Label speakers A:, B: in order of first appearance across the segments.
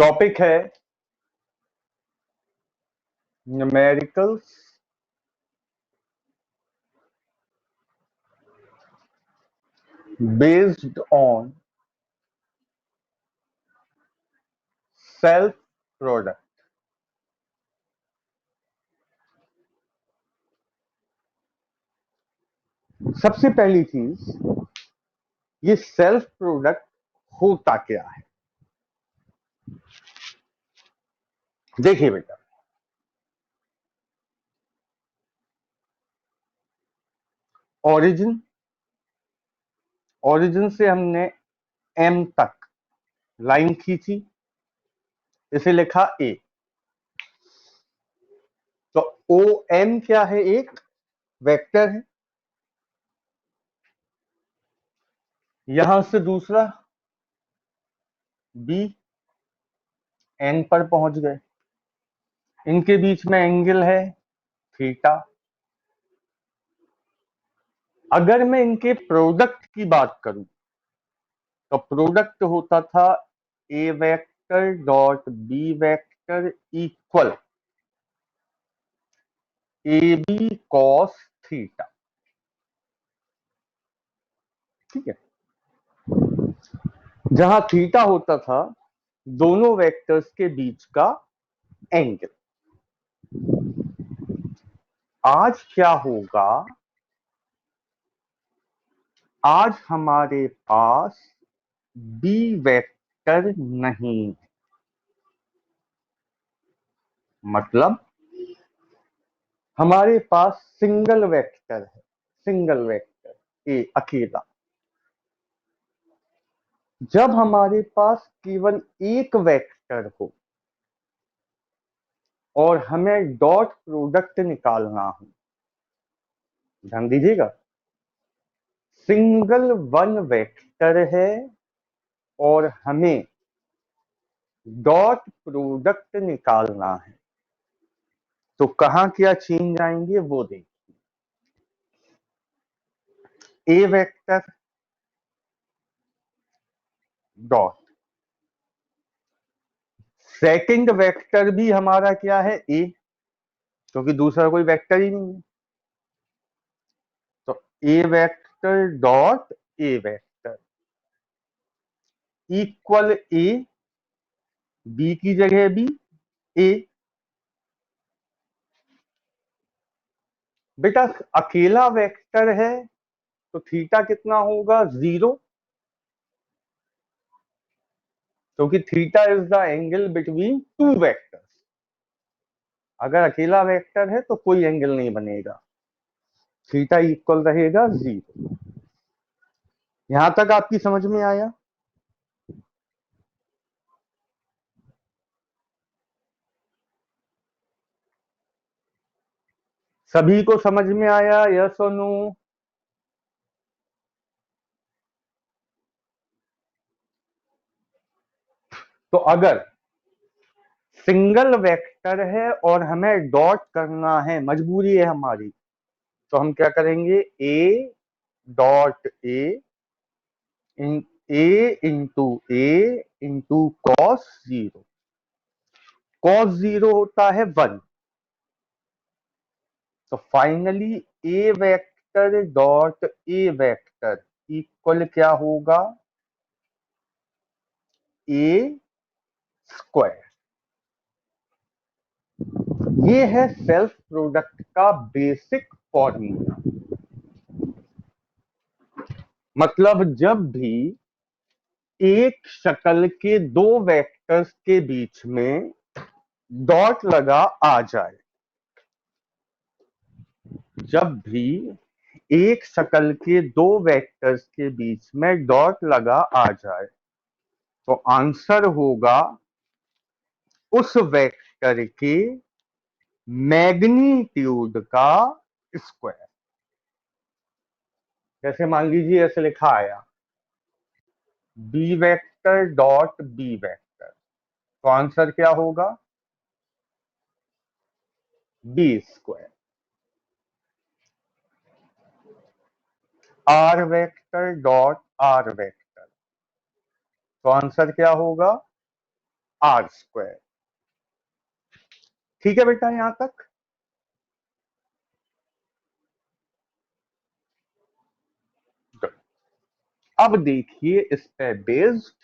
A: Topic है numericals based on self product. सबसे पहली चीज, ये सेल्फ प्रोडक्ट होता क्या है? देखिए बेटा, ओरिजिन से हमने एम तक लाइन खींची, इसे लिखा ए। तो ओ एम क्या है? एक वेक्टर है। यहां से दूसरा बी, एन पर पहुंच गए। इनके बीच में एंगल है थीटा। अगर मैं इनके प्रोडक्ट की बात करूं तो प्रोडक्ट होता था A vector dot B vector equal A B cos theta. ठीक है, जहां थीटा होता था दोनों वेक्टर्स के बीच का एंगल। आज क्या होगा? आज हमारे पास बी वेक्टर नहीं, मतलब हमारे पास सिंगल वेक्टर है। सिंगल वेक्टर ए अकेला। जब हमारे पास केवल एक वेक्टर हो और हमें डॉट प्रोडक्ट निकालना हो, ध्यान दीजिएगा, सिंगल वन वेक्टर है और हमें डॉट प्रोडक्ट निकालना है, तो कहां क्या चेंज आएंगे वो देखिए। ए वेक्टर डॉट सेकंड वेक्टर भी हमारा क्या है? ए, क्योंकि दूसरा कोई वेक्टर ही नहीं है। तो ए vector dot A vector equal A, B की जगह भी ए। बेटा अकेला वेक्टर है तो थीटा कितना होगा? 0, क्योंकि theta is the angle between two vectors. अगर अकेला वेक्टर है तो कोई एंगल नहीं बनेगा, थीटा इक्वल रहेगा 0। यहां तक आपकी समझ में आया? सभी को समझ में आया? यस और नो? तो अगर सिंगल वेक्टर है और हमें डॉट करना है, मजबूरी है हमारी, तो हम क्या करेंगे? ए dot A into cos 0। Cos 0 होता है 1। तो फाइनली ए वेक्टर डॉट ए वेक्टर इक्वल क्या होगा? ए स्क्वायर। ये है सेल्फ प्रोडक्ट का बेसिक फॉर्मूला। मतलब जब भी एक शक्ल के दो वेक्टर्स के बीच में डॉट लगा आ जाए, जब भी एक शक्ल के दो वेक्टर्स के बीच में डॉट लगा आ जाए, तो आंसर होगा उस वेक्टर के मैग्नीट्यूड का स्क्वायर। जैसे मान लीजिए ऐसे लिखा आया B vector dot B vector, तो आंसर क्या होगा? B square. R vector dot R vector, तो आंसर क्या होगा? R square. ठीक है बेटा यहां तक। अब देखिए इस पे बेस्ड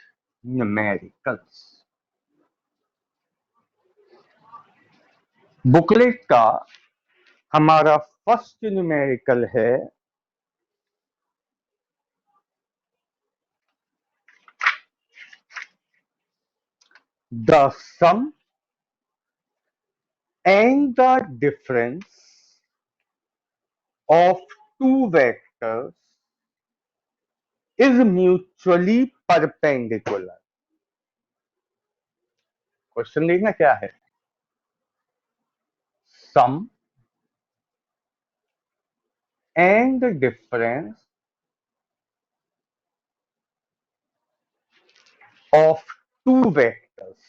A: न्यूमेरिकल्स। बुकलेट का हमारा फर्स्ट न्यूमेरिकल है the sum and the difference of two vectors is mutually perpendicular। Question देखना क्या है। सम and difference of two vectors।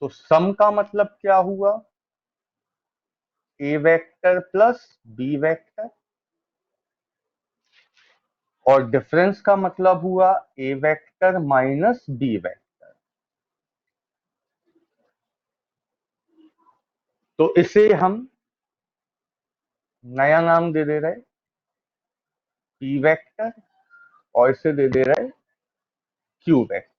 A: तो सम का मतलब क्या हुआ, ए वेक्टर प्लस बी वेक्टर, और डिफरेंस का मतलब हुआ ए वेक्टर माइनस बी वेक्टर। तो इसे हम नया नाम दे दे रहे पी वेक्टर, और इसे दे दे रहे Q vector.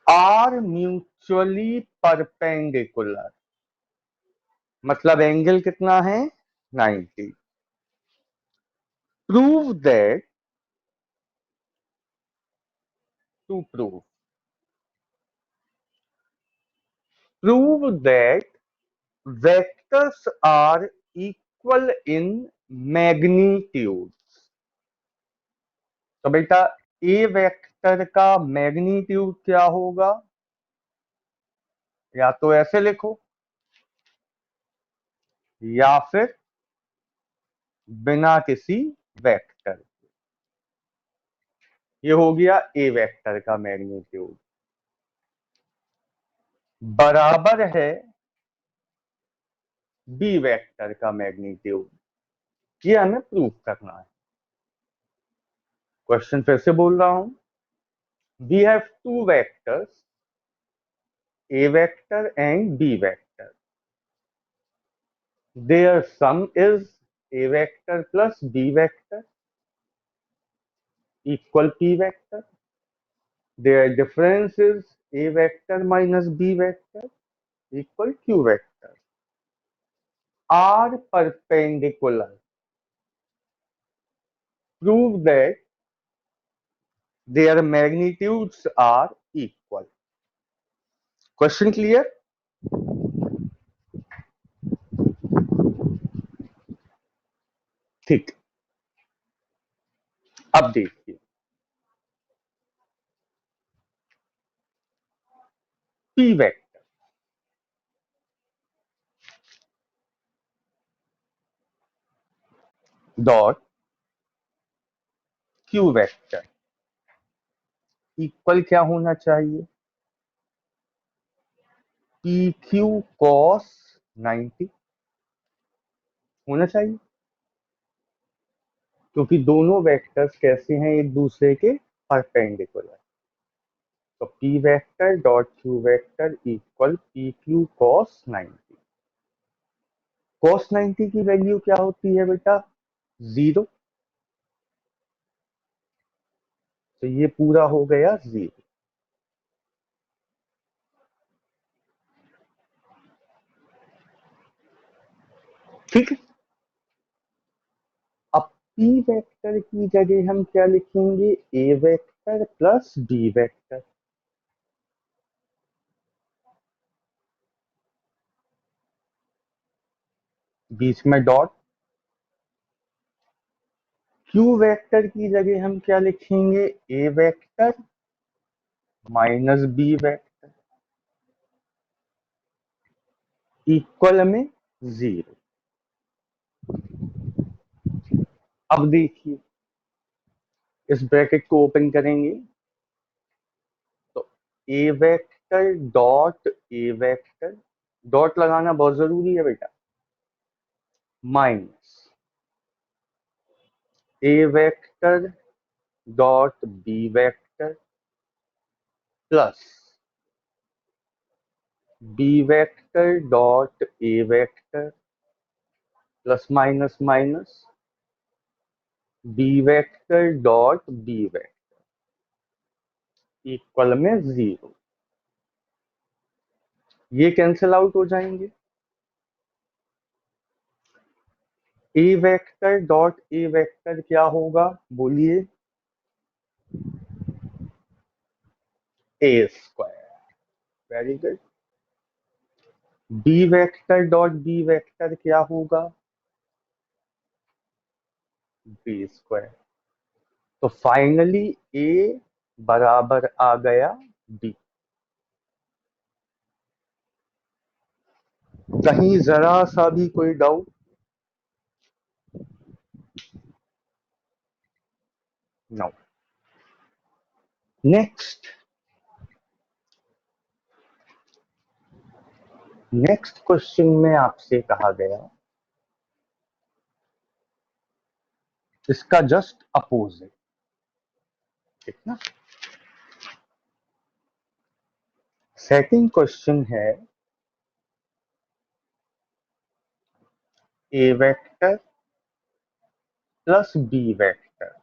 A: Are mutually perpendicular मतलब एंगल कितना है 90। Prove that, to prove that vectors are equal in magnitude. तो बेटा ए वेक्टर का मैग्नीट्यूड क्या होगा, या तो ऐसे लिखो या फिर बिना किसी वेक्टर। ये हो गया ए वेक्टर का मैग्नीट्यूड बराबर है बी वेक्टर का मैग्नीट्यूड। ये हमें प्रूव करना है। क्वेश्चन फिर से बोल रहा हूं। We have two vectors a vector and b vector. Their sum is a vector plus b vector equal p vector. Their difference is a vector minus b vector equal q vector. Are perpendicular. Prove that their magnitudes are equal. Question clear? ठीक, अब देखिए p vector dot q vector equal क्या होना चाहिए, P Q cos 90 होना चाहिए, क्योंकि दोनों वेक्टर्स कैसे हैं एक दूसरे के परपेंडिकुलर। तो P vector dot Q vector equal P Q cos 90। Cos 90 की वैल्यू क्या होती है बेटा 0। तो ये पूरा हो गया 0। ठीक है। अब पी वेक्टर की जगह हम क्या लिखेंगे, A vector plus B vector. बीच में डॉट। क्यू वेक्टर की जगह हम क्या लिखेंगे, A vector minus B vector equal में 0। अब देखिए इस ब्रैकेट को ओपन करेंगे तो ए वेक्टर डॉट ए वेक्टर, डॉट लगाना बहुत जरूरी है बेटा, minus A vector dot B vector plus B vector dot A vector plus minus minus B vector dot B vector equal में 0। ये कैंसिल आउट हो जाएंगे। A vector dot A vector क्या होगा, बोलिए? A square. Very good. B vector dot B vector क्या होगा? B square. तो फाइनली ए बराबर आ गया बी। कहीं जरा सा भी कोई डाउट? नो। नेक्स्ट क्वेश्चन में आपसे कहा गया इसका जस्ट अपोजिट, ठीक ना। सेकंड क्वेश्चन है A vector plus B vector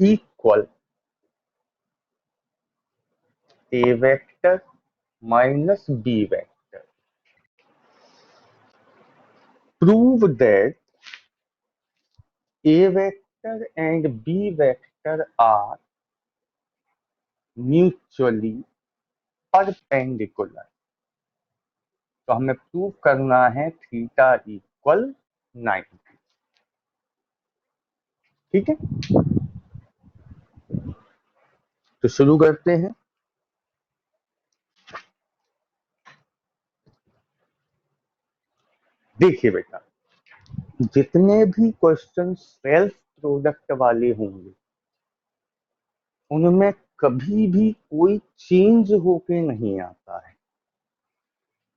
A: equal A vector minus B vector. Prove that A vector and B vector are mutually perpendicular. तो हमें प्रूव करना है थीटा इक्वल 90। ठीक है, तो शुरू करते हैं। देखिए बेटा, जितने भी क्वेश्चन सेल्फ प्रोडक्ट वाले होंगे उनमें कभी भी कोई चेंज होके नहीं आता है।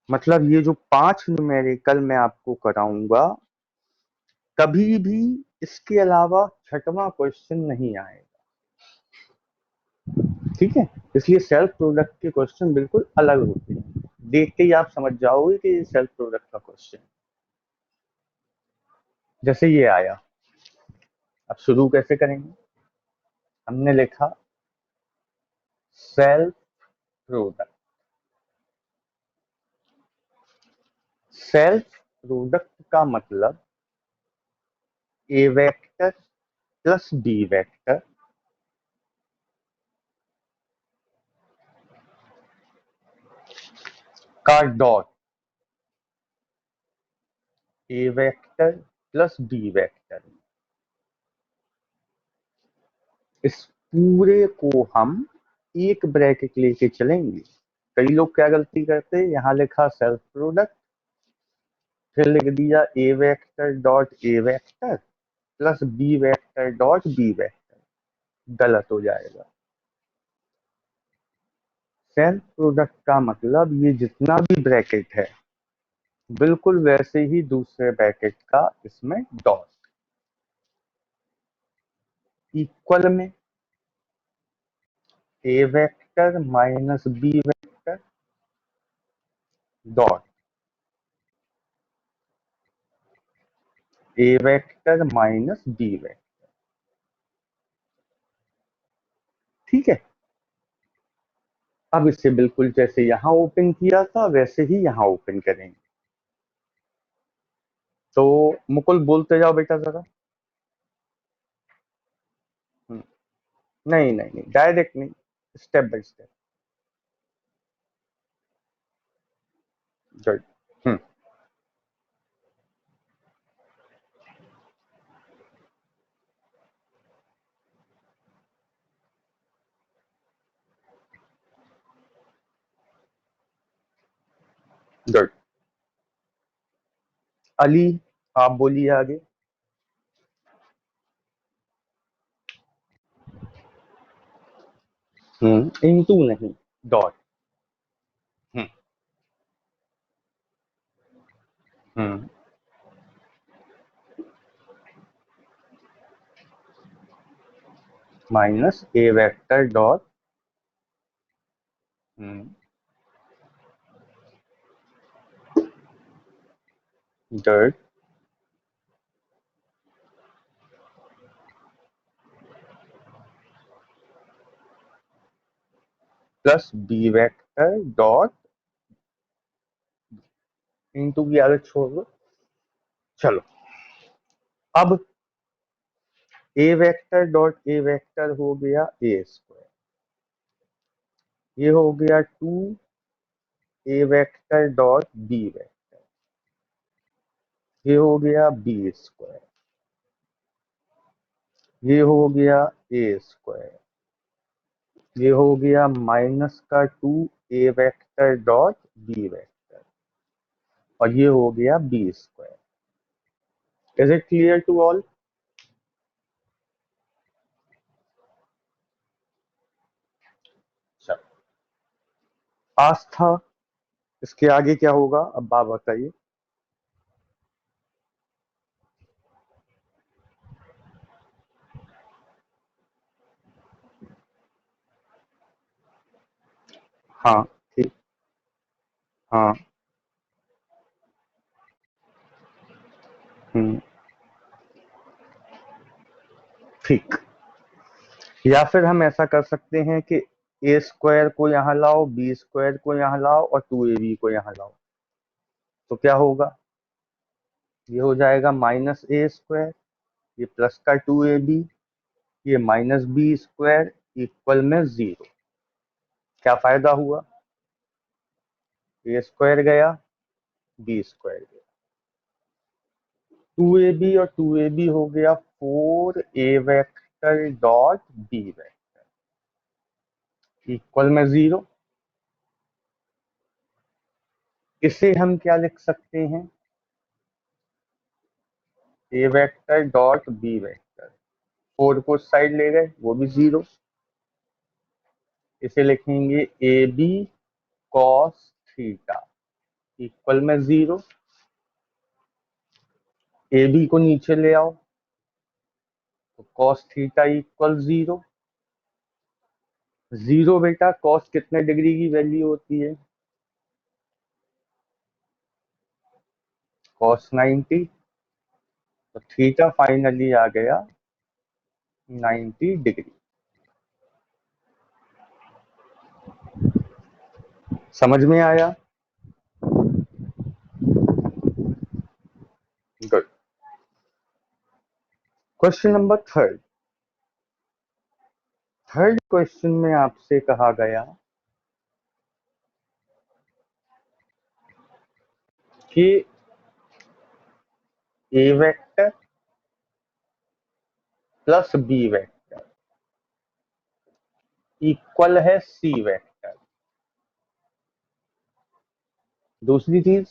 A: मतलब ये जो 5 न्यूमेरिकल मैं आपको कराऊंगा, कभी भी इसके अलावा छठवां क्वेश्चन नहीं आएगा। ठीक है, इसलिए सेल्फ प्रोडक्ट के क्वेश्चन बिल्कुल अलग होते हैं। देखते ही आप समझ जाओगे कि ये सेल्फ प्रोडक्ट का क्वेश्चन। जैसे ये आया, अब शुरू कैसे करेंगे? हमने लिखा सेल्फ प्रोडक्ट। सेल्फ प्रोडक्ट का मतलब A vector plus B vector का डॉट ए वेक्टर प्लस बी वेक्टर। इस पूरे को हम एक ब्रैकेट लेके चलेंगे। कई लोग क्या गलती करते हैं, यहां लिखा सेल्फ प्रोडक्ट, फिर लिख दिया A vector dot A vector plus B vector dot B vector. गलत हो जाएगा। सेल्फ प्रोडक्ट का मतलब ये जितना भी ब्रैकेट है बिल्कुल वैसे ही दूसरे ब्रैकेट का इसमें डॉट इक्वल में A vector minus B vector dot A vector minus B vector. ठीक है, अब इसे बिल्कुल जैसे यहां ओपन किया था वैसे ही यहां ओपन करेंगे। तो मुकुल बोलते जाओ बेटा जरा। हम्म, नहीं नहीं नहीं, डायरेक्ट नहीं, step by step. Good. Hmm, good. Ali, आप बोलिए आगे। इनटू नहीं, dot. Hmm, hmm, minus A vector dot dot plus B vector dot into की आदत छोड़ दो। चलो अब ए वेक्टर डॉट ए वेक्टर हो गया ए स्क्वायर, ये हो गया 2 A vector dot B vector, ये हो गया बी स्क्वायर, ये हो गया ए स्क्वायर, ये हो गया माइनस का 2 A vector dot B vector, और ये हो गया B square. Is it clear to all? चलो आज था, इसके आगे क्या होगा अब आप बताइए। हाँ ठीक, हाँ ठीक। या फिर हम ऐसा कर सकते हैं कि ए स्क्वायर को यहाँ लाओ, बी स्क्वायर को यहाँ लाओ और 2ab को यहाँ लाओ, तो क्या होगा? ये हो जाएगा माइनस ए स्क्वायर, ये प्लस का 2ab, ये माइनस बी स्क्वायर इक्वल में 0। क्या फायदा हुआ? ए स्क्वायर गया, बी स्क्वायर गया, 2ab और 2ab हो गया 4 a vector dot B vector equal में 0। इसे हम क्या लिख सकते हैं? A vector dot B vector, 4 को साइड ले गए वो भी 0। इसे लिखेंगे A B cos theta equal में 0। ए बी को नीचे ले आओ तो कॉस थीटा इक्वल 0। 0 बेटा कॉस कितने डिग्री की वैल्यू होती है? कॉस 90, तो थीटा फाइनली आ गया 90 डिग्री। समझ में आया? Good. Question number third. Third question में आपसे कहा गया कि a vector plus B vector equal है सी वेक्टर। दूसरी चीज,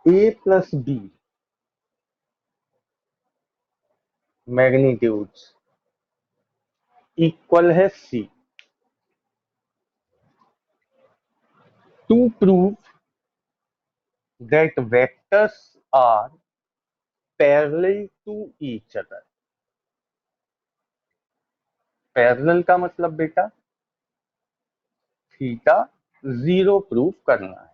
A: a plus b magnitudes equal है c. To prove that vectors are parallel to each other. Parallel का मतलब बेटा थीटा 0 प्रूव करना है।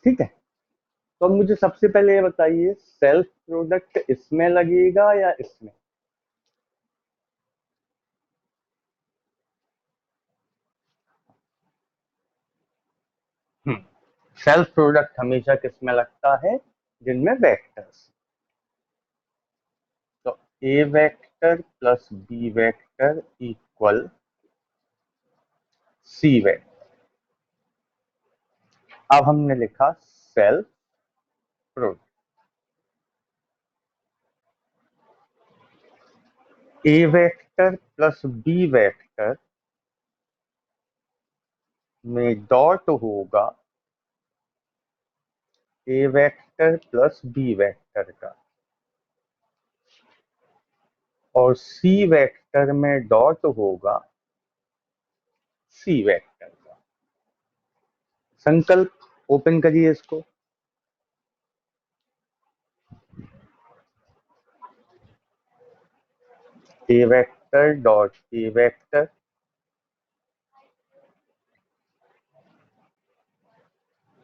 A: ठीक है, तो अब मुझे सबसे पहले ये बताइए सेल्फ प्रोडक्ट इसमें लगेगा या इसमें? सेल्फ प्रोडक्ट हमेशा किसमें लगता है? जिनमें वेक्टर्स। तो ए vector plus B vector equal c vector. अब हमने लिखा सेल्फ प्रोडक्ट। ए वेक्टर प्लस बी वेक्टर में डॉट होगा a vector plus B vector का, और सी वेक्टर में डॉट होगा सी वेक्टर का। संकल्प ओपन करिए इसको। A vector dot A vector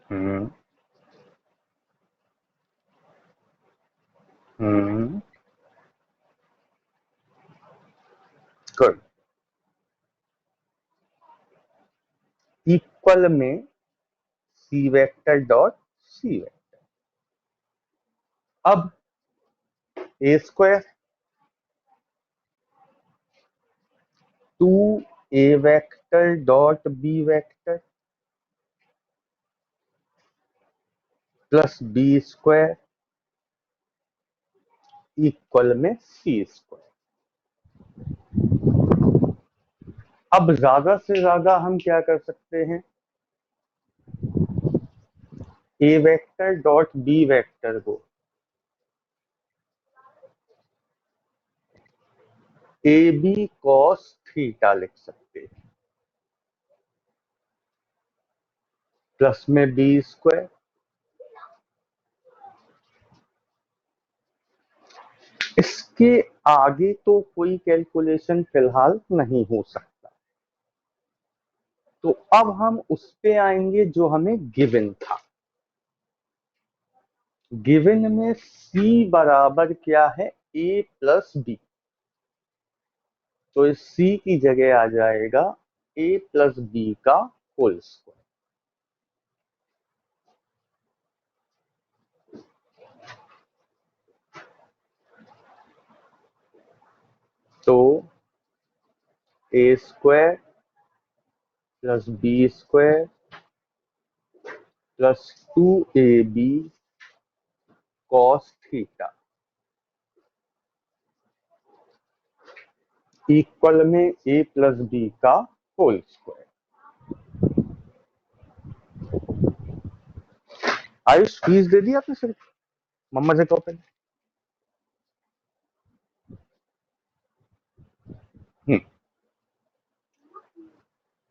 A: hmm hmm good equal में c vector dot c vector. अब a square two a vector dot B vector plus B square equal में c square. अब ज्यादा से ज्यादा हम क्या कर सकते हैं, a vector dot B vector को ए बी कॉस थीटा लिख सकते हैं प्लस में बी स्क्वायर। इसके आगे तो कोई कैलकुलेशन फिलहाल नहीं हो सकता, तो अब हम उस पे आएंगे जो हमें गिवन था। गिवन में c बराबर क्या है, a प्लस बी, तो इस c की जगह आ जाएगा a प्लस बी का होल स्क्वायर। तो a square plus B square plus 2ab cos theta equal में a प्लस बी का होल स्क्वायर। आयुष फीस दे दी आपने सिर्फ, मम्मा से कहो पहले।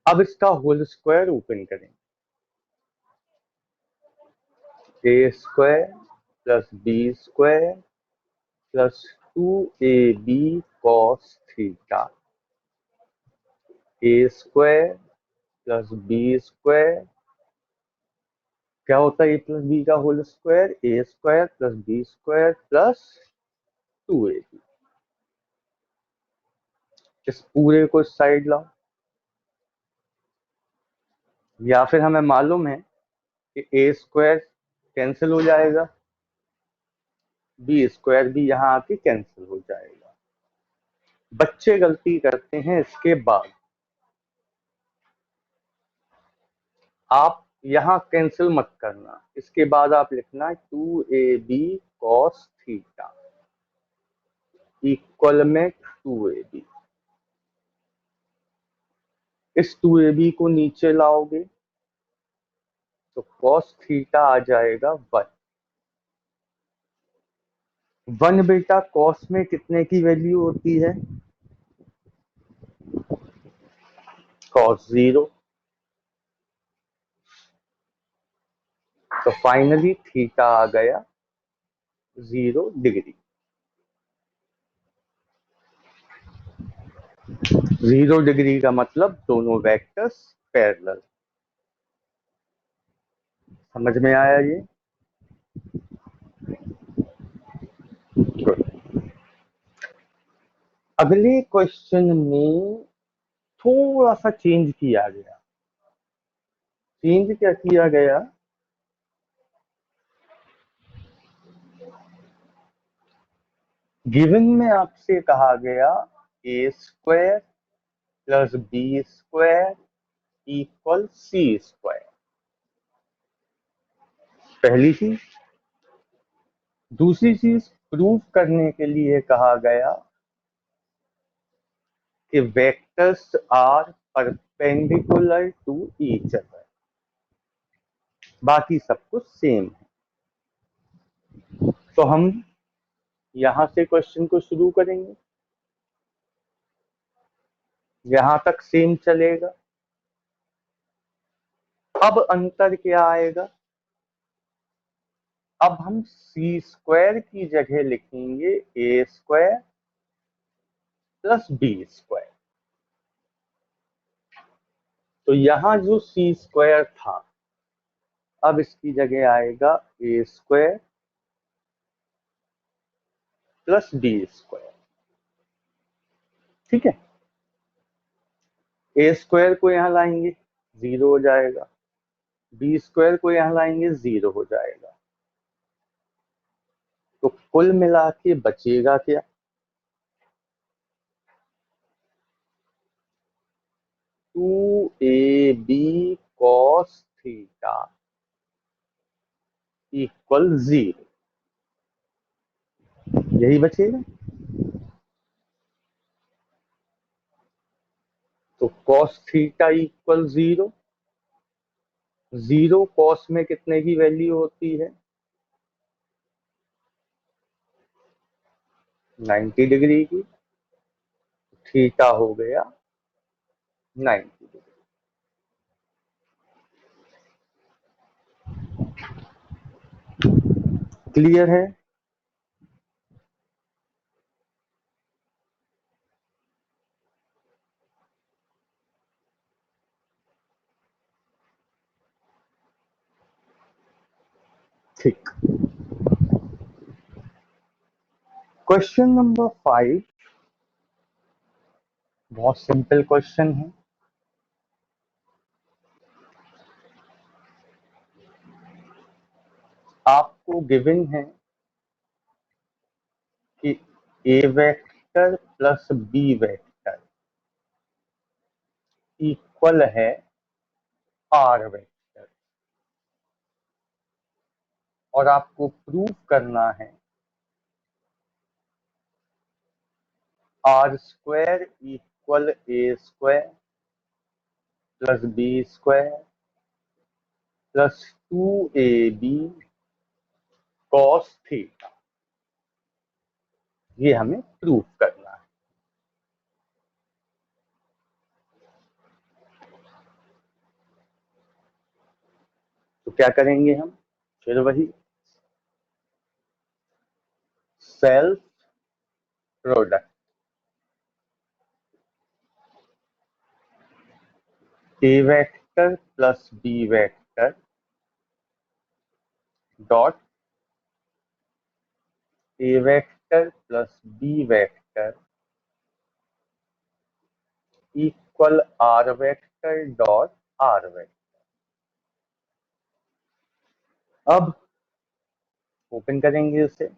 A: अब इसका होल स्क्वायर ओपन करें, a square plus B square plus 2ab cos theta a square plus B square, क्या होता है ए प्लस बी का whole square, a square plus B square plus 2ab। इस पूरे को साइड लाओ, या फिर हमें मालूम है कि ए स्क्वायर कैंसिल हो जाएगा, बी स्क्वायर भी यहां आके कैंसिल हो जाएगा। बच्चे गलती करते हैं, इसके बाद आप यहां कैंसिल मत करना, इसके बाद आप लिखना 2ab कॉस थीटा इक्वल में 2ab। इस 2ab को नीचे लाओगे तो कॉस थीटा आ जाएगा 1। 1 बेटा कॉस में कितने की वैल्यू होती है, कॉस 0। तो फाइनली थीटा आ गया 0 डिग्री। 0 डिग्री का मतलब दोनों वेक्टर्स पैरेलल। समझ में आया ये? गुड। अगले क्वेश्चन में थोड़ा सा चेंज किया गया। चेंज क्या किया गया, गिवन में आपसे कहा गया ए square plus B square equal c square, पहली चीज। दूसरी चीज प्रूव करने के लिए कहा गया कि vectors are perpendicular to each other, बाकी सब कुछ सेम है। तो हम यहां से क्वेश्चन को शुरू करेंगे, यहां तक सेम चलेगा। अब अंतर क्या आएगा, अब हम सी स्क्वायर की जगह लिखेंगे ए स्क्वायर प्लस बी स्क्वायर। तो यहां जो सी स्क्वायर था, अब इसकी जगह आएगा ए स्क्वायर प्लस बी स्क्वायर। ठीक है, ए स्क्वायर को यहां लाएंगे, 0 हो जाएगा। बी स्क्वायर को यहां लाएंगे, 0 हो जाएगा। तो कुल मिला के बचेगा क्या? 2ab cos थीटा इक्वल 0, यही बचेगा। तो cos थीटा इक्वल 0, 0 cos में कितने की वैल्यू होती है? 90 डिग्री की। थीटा हो गया 90 डिग्री। क्लियर है? ठीक। क्वेश्चन नंबर 5 बहुत सिंपल क्वेश्चन है। आपको गिवन है कि a vector plus B vector equal है आर वेक्टर, और आपको प्रूव करना है r square equal a square plus B square plus 2ab cos theta. ये हमें प्रूव करना है। तो क्या करेंगे हम? फिर वही सेल्फ प्रोडक्ट ए vector plus B vector dot ए vector plus B vector equal R vector dot R vector. अब ओपन करेंगे इसे।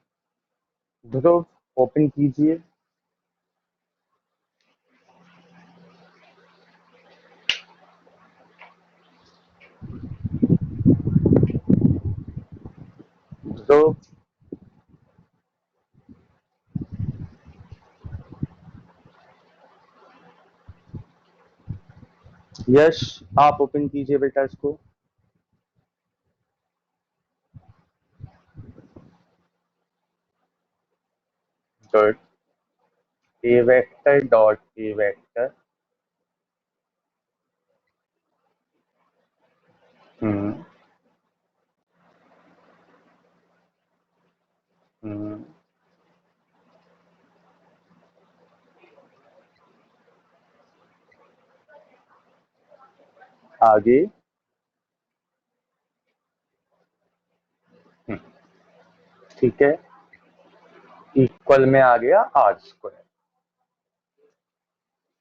A: ध्रुव, ओपन कीजिए। ध्रुव, यश, आप ओपन कीजिए बेटा इसको। Good. A vector dot A vector, hmm hmm, आगे, ठीक है, इक्वल में आ गया आर स्क्वायर।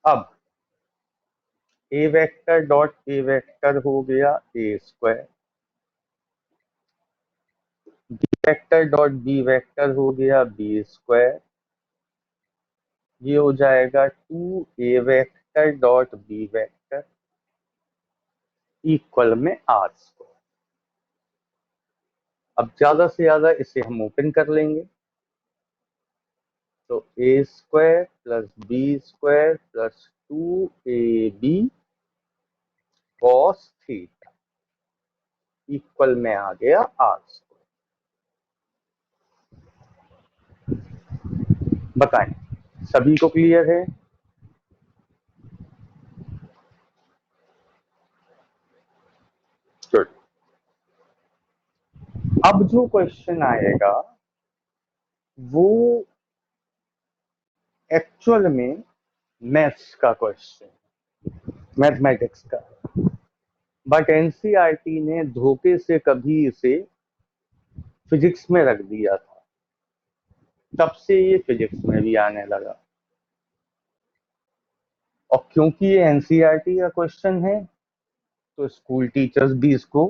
A: अब ए वेक्टर डॉट ए वेक्टर हो गया ए square, b vector dot B vector हो गया बी स्क्वायर। ये हो जाएगा 2a dot B vector equal में आर स्क्वायर। अब ज्यादा से ज्यादा इसे हम ओपन कर लेंगे। तो a square plus B square plus 2ab cos theta equal में आ गया आर स्क्वायर। बताएं, सभी को क्लियर है? गुड। अब जो क्वेश्चन आएगा वो एक्चुअल में मैथ्स का क्वेश्चन, मैथमेटिक्स का। बट एनसीईआरटी ने धोखे से कभी इसे फिजिक्स में रख दिया था, तब से ये फिजिक्स में भी आने लगा। और क्योंकि ये एनसीईआरटी का क्वेश्चन है, तो स्कूल टीचर्स भी इसको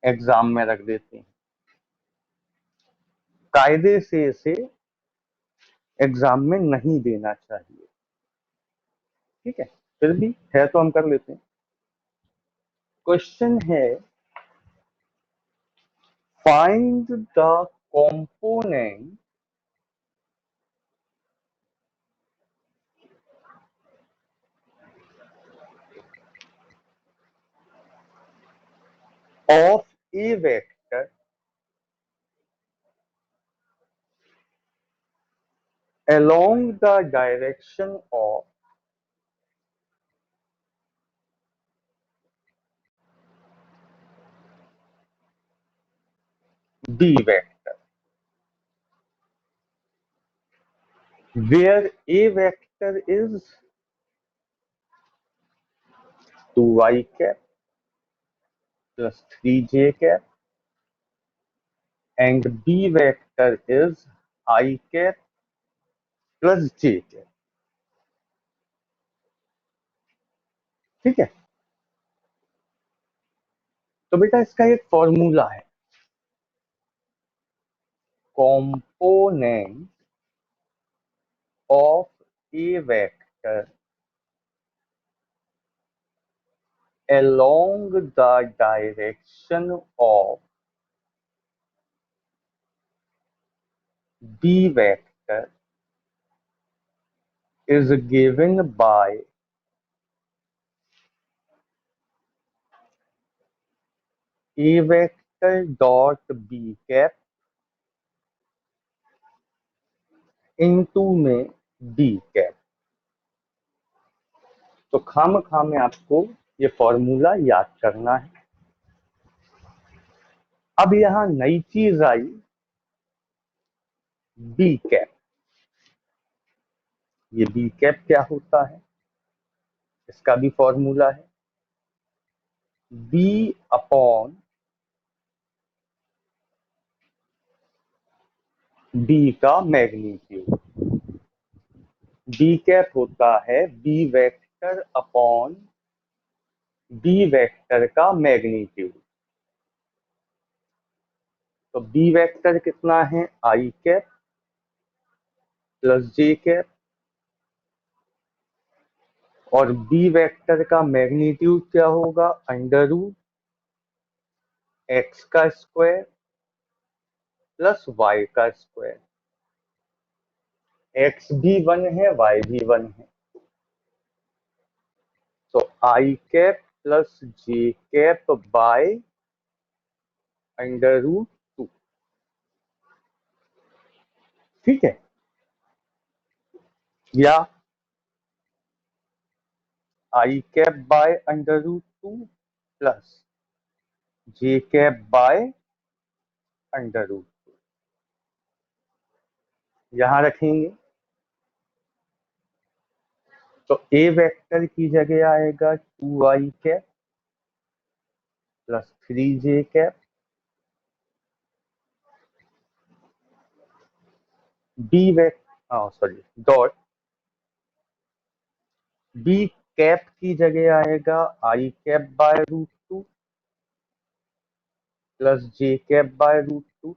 A: एग्जाम में रख देते हैं। कायदे से इसे एग्जाम में नहीं देना चाहिए, ठीक है, फिर भी है तो हम कर लेते हैं। क्वेश्चन है, find the component of A vector along the direction of B vector, where A vector is 2i cap plus 3j cap and B vector is I cap plus j cap, ठीक है। तो बेटा इसका एक formula है, component of A vector along the direction of B vector is given by A vector dot B cap into में D cap. तो खाम में आपको ये फॉर्मूला याद करना है। अब यहां नई चीज आई, बी कैप। ये बी कैप क्या होता है, इसका भी फॉर्मूला है, बी अपॉन बी का मैग्नीट्यूड। बी कैप होता है B vector upon B vector का मैग्नीट्यूड। तो बी वेक्टर कितना है, I cap plus J cap, और बी वेक्टर का मैग्नीट्यूड क्या होगा, अंडर रूट एक्स का स्क्वायर प्लस वाई का स्क्वायर। एक्स भी 1 है, वाई भी 1 है, तो I cap plus J cap by under root 2, ठीक है। या i cap by under root 2 plus J cap by under root 2, यहां रखेंगे। तो ए वेक्टर की जगह आएगा 2i cap plus 3j cap, b vector sorry dot, b cap की जगह आएगा i cap by root 2 plus J cap by root 2,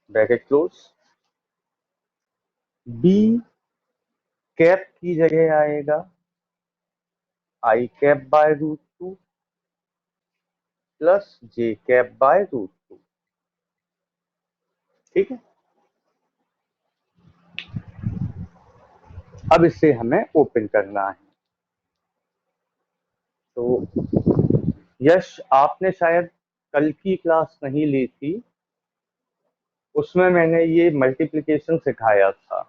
A: bracket close. B cap की जगह आएगा i cap by root 2 plus J cap by root 2, ठीक है। अब इसे हमें ओपन करना है। तो यश, आपने शायद कल की क्लास नहीं ली थी, उसमें मैंने ये मल्टीप्लिकेशन सिखाया था।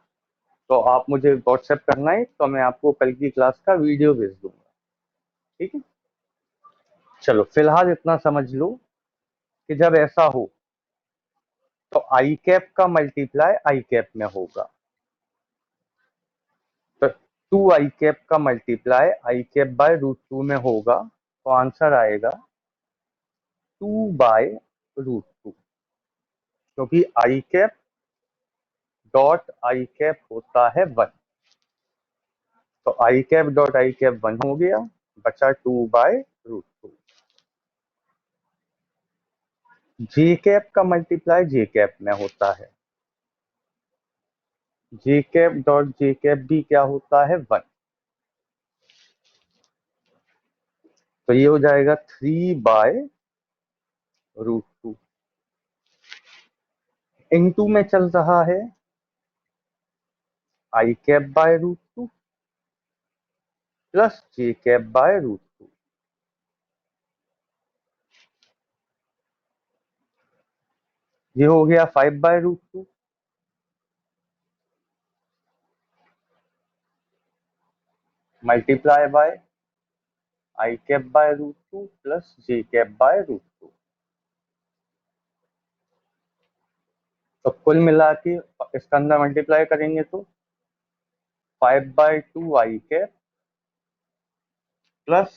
A: तो आप मुझे व्हाट्सएप करना है, तो मैं आपको कल की क्लास का वीडियो भेज दूंगा, ठीक है। चलो फिलहाल इतना समझ लो कि जब ऐसा हो तो आई कैप का मल्टीप्लाई आई कैप में होगा। 2i कैप का मल्टीप्लाई i कैप/√2 में होगा तो आंसर आएगा 2/√2, क्योंकि i कैप.i कैप होता है 1। तो i कैप.i कैप 1 हो गया, बचा 2/√2। जे कैप का मल्टीप्लाई जे कैप में होता है, जे कैप.जे कैप भी क्या होता है 1। तो ये हो जाएगा 3/√2। इनटू में चल रहा है i कैप/√2 प्लस जे कैप/√2। ये हो गया 5/√2 मल्टीप्लाई बाय i कैप/√2 प्लस जे कैप/√2। तो कुल मिला के इसका अंदर मल्टीप्लाई करेंगे तो 5/2 i कैप प्लस,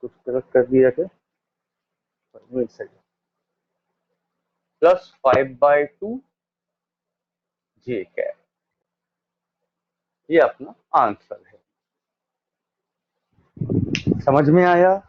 A: कुछ गलत कर दिया क्या, सही, प्लस 5/2 जे कैप। ये अपना आंसर है। समझ में आया?